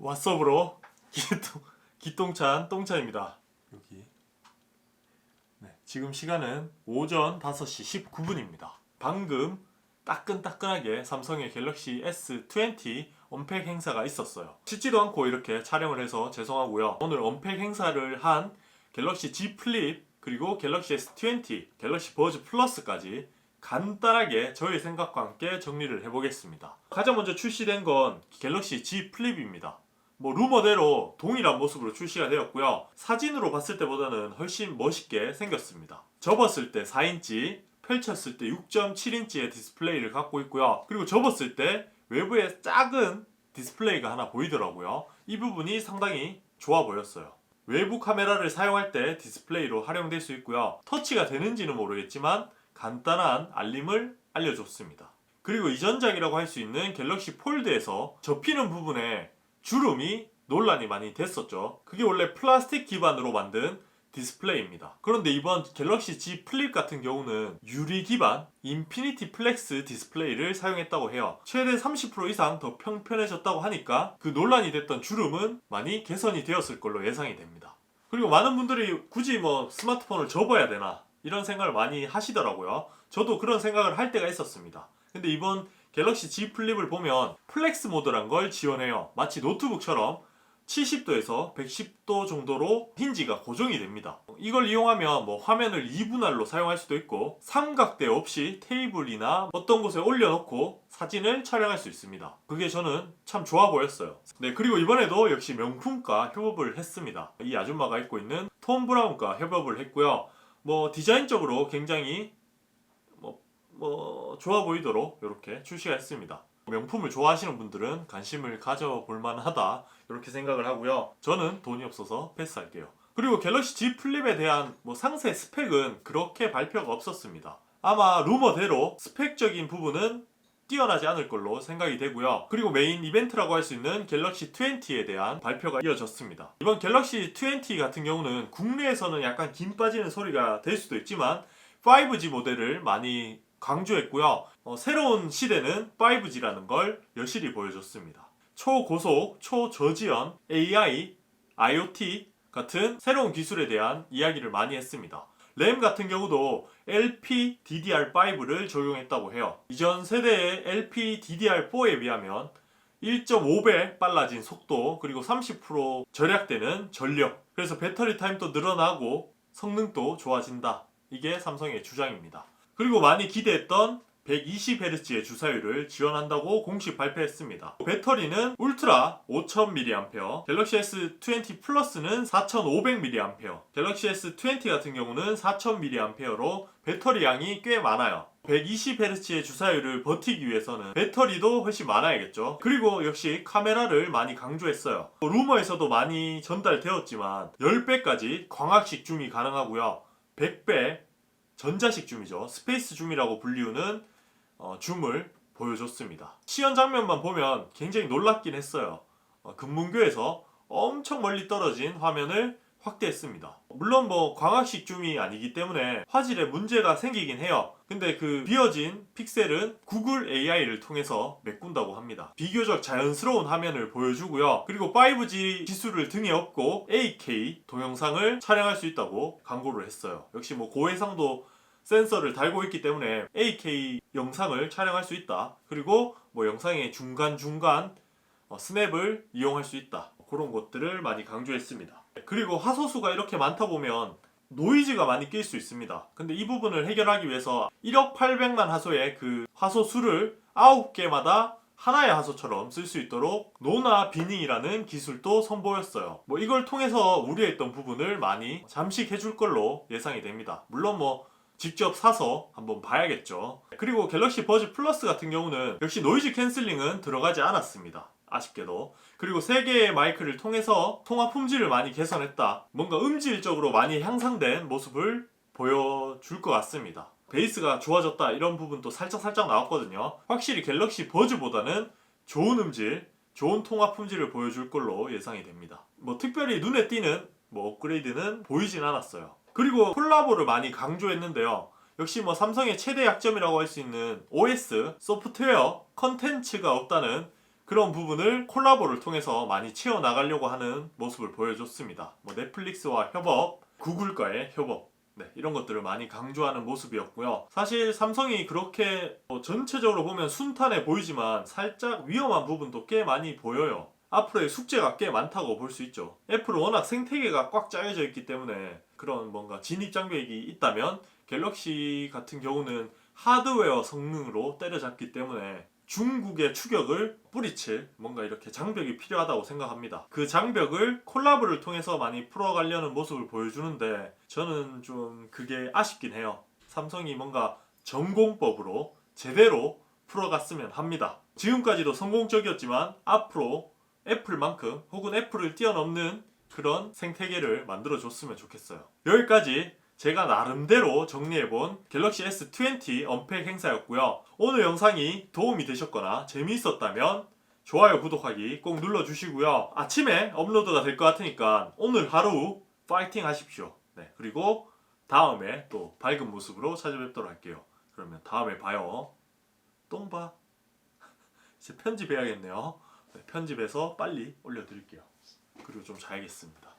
왓썹으로 기똥찬 똥찬입니다. 여기. 네, 지금 시간은 오전 5시 19분입니다. 방금 따끈따끈하게 삼성의 갤럭시 S20 언팩 행사가 있었어요. 씻지도 않고 이렇게 촬영을 해서 죄송하고요. 오늘 언팩 행사를 한 갤럭시 Z 플립 그리고 갤럭시 S20, 갤럭시 버즈 플러스까지 간단하게 저의 생각과 함께 정리를 해보겠습니다. 가장 먼저 출시된 건 갤럭시 Z 플립입니다. 루머대로 동일한 모습으로 출시가 되었고요. 사진으로 봤을 때보다는 훨씬 멋있게 생겼습니다. 접었을 때 4인치, 펼쳤을 때 6.7인치의 디스플레이를 갖고 있고요. 그리고 접었을 때 외부에 작은 디스플레이가 하나 보이더라고요. 이 부분이 상당히 좋아 보였어요. 외부 카메라를 사용할 때 디스플레이로 활용될 수 있고요. 터치가 되는지는 모르겠지만 간단한 알림을 알려줬습니다. 그리고 이전작이라고 할 수 있는 갤럭시 폴드에서 접히는 부분에 주름이 논란이 많이 됐었죠. 그게 원래 플라스틱 기반으로 만든 디스플레이입니다. 그런데 이번 갤럭시 Z 플립 같은 경우는 유리 기반 인피니티 플렉스 디스플레이를 사용했다고 해요. 최대 30% 이상 더 평편해졌다고 하니까 그 논란이 됐던 주름은 많이 개선이 되었을 걸로 예상이 됩니다. 그리고 많은 분들이 굳이 스마트폰을 접어야 되나 이런 생각을 많이 하시더라고요. 저도 그런 생각을 할 때가 있었습니다. 근데 이번 갤럭시 Z 플립을 보면 플렉스 모드란 걸 지원해요. 마치 노트북처럼 70도에서 110도 정도로 힌지가 고정이 됩니다. 이걸 이용하면 화면을 2분할로 사용할 수도 있고 삼각대 없이 테이블이나 어떤 곳에 올려놓고 사진을 촬영할 수 있습니다. 그게 저는 참 좋아 보였어요. 네, 그리고 이번에도 역시 명품과 협업을 했습니다. 이 아줌마가 입고 있는 톰 브라운과 협업을 했고요. 디자인적으로 굉장히 좋아 보이도록 이렇게 출시가 했습니다. 명품을 좋아하시는 분들은 관심을 가져볼 만하다 이렇게 생각을 하고요. 저는 돈이 없어서 패스할게요. 그리고 갤럭시 Z 플립에 대한 상세 스펙은 그렇게 발표가 없었습니다. 아마 루머대로 스펙적인 부분은 뛰어나지 않을 걸로 생각이 되고요. 그리고 메인 이벤트라고 할 수 있는 갤럭시 20에 대한 발표가 이어졌습니다. 이번 갤럭시 20 같은 경우는 국내에서는 약간 김 빠지는 소리가 될 수도 있지만 5G 모델을 많이 강조했고요. 새로운 시대는 5G라는 걸 여실히 보여줬습니다. 초고속, 초저지연, AI, IoT 같은 새로운 기술에 대한 이야기를 많이 했습니다. 램 같은 경우도 LPDDR5를 적용했다고 해요. 이전 세대의 LPDDR4에 비하면 1.5배 빨라진 속도 그리고 30% 절약되는 전력, 그래서 배터리 타임도 늘어나고 성능도 좋아진다. 이게 삼성의 주장입니다. 그리고 많이 기대했던 120Hz의 주사율을 지원한다고 공식 발표했습니다. 배터리는 울트라 5000mAh, 갤럭시 S20 플러스는 4500mAh, 갤럭시 S20 같은 경우는 4000mAh로 배터리 양이 꽤 많아요. 120Hz의 주사율을 버티기 위해서는 배터리도 훨씬 많아야겠죠. 그리고 역시 카메라를 많이 강조했어요. 루머에서도 많이 전달되었지만 10배까지 광학식 줌이 가능하고요. 100배 전자식 줌이죠. 스페이스 줌이라고 불리우는 줌을 보여줬습니다. 시연 장면만 보면 굉장히 놀랍긴 했어요. 금문교에서 엄청 멀리 떨어진 화면을 확대했습니다. 물론 광학식 줌이 아니기 때문에 화질에 문제가 생기긴 해요. 근데 그 비어진 픽셀은 구글 AI를 통해서 메꾼다고 합니다. 비교적 자연스러운 화면을 보여주고요. 그리고 5G 기술을 등에 업고 8K 동영상을 촬영할 수 있다고 광고를 했어요. 역시 고해상도 센서를 달고 있기 때문에 8K 영상을 촬영할 수 있다. 그리고 영상의 중간중간 스냅을 이용할 수 있다. 그런 것들을 많이 강조했습니다. 그리고 화소수가 이렇게 많다 보면 노이즈가 많이 낄 수 있습니다. 근데 이 부분을 해결하기 위해서 1억 800만 화소의 그 화소수를 9개마다 하나의 화소처럼 쓸 수 있도록 노나 비닝이라는 기술도 선보였어요. 이걸 통해서 우려했던 부분을 많이 잠식해 줄 걸로 예상이 됩니다. 물론 직접 사서 한번 봐야겠죠. 그리고 갤럭시 버즈 플러스 같은 경우는 역시 노이즈 캔슬링은 들어가지 않았습니다. 아쉽게도. 그리고 3개의 마이크를 통해서 통화 품질을 많이 개선했다. 뭔가 음질적으로 많이 향상된 모습을 보여줄 것 같습니다. 베이스가 좋아졌다 이런 부분도 살짝 나왔거든요. 확실히 갤럭시 버즈보다는 좋은 음질, 좋은 통화 품질을 보여줄 걸로 예상이 됩니다. 특별히 눈에 띄는 업그레이드는 보이진 않았어요. 그리고 콜라보를 많이 강조했는데요. 역시 삼성의 최대 약점이라고 할 수 있는 OS, 소프트웨어, 컨텐츠가 없다는 그런 부분을 콜라보를 통해서 많이 채워나가려고 하는 모습을 보여줬습니다. 뭐 넷플릭스와 협업, 구글과의 협업, 네, 이런 것들을 많이 강조하는 모습이었고요. 사실 삼성이 그렇게 전체적으로 보면 순탄해 보이지만 살짝 위험한 부분도 꽤 많이 보여요. 앞으로의 숙제가 꽤 많다고 볼 수 있죠. 애플은 워낙 생태계가 꽉 짜여져 있기 때문에 그런 뭔가 진입 장벽이 있다면 갤럭시 같은 경우는 하드웨어 성능으로 때려잡기 때문에 중국의 추격을 뿌리칠 뭔가 이렇게 장벽이 필요하다고 생각합니다. 그 장벽을 콜라보를 통해서 많이 풀어가려는 모습을 보여주는데 저는 좀 그게 아쉽긴 해요. 삼성이 뭔가 전공법으로 제대로 풀어갔으면 합니다. 지금까지도 성공적이었지만 앞으로 애플만큼 혹은 애플을 뛰어넘는 그런 생태계를 만들어줬으면 좋겠어요. 여기까지 제가 나름대로 정리해본 갤럭시 S20 언팩 행사였고요. 오늘 영상이 도움이 되셨거나 재미있었다면 좋아요, 구독하기 꼭 눌러주시고요. 아침에 업로드가 될 것 같으니까 오늘 하루 파이팅 하십시오. 네, 그리고 다음에 또 밝은 모습으로 찾아뵙도록 할게요. 그러면 다음에 봐요. 똥봐. 이제 편집해야겠네요. 네, 편집해서 빨리 올려드릴게요. 그리고 좀 자야겠습니다.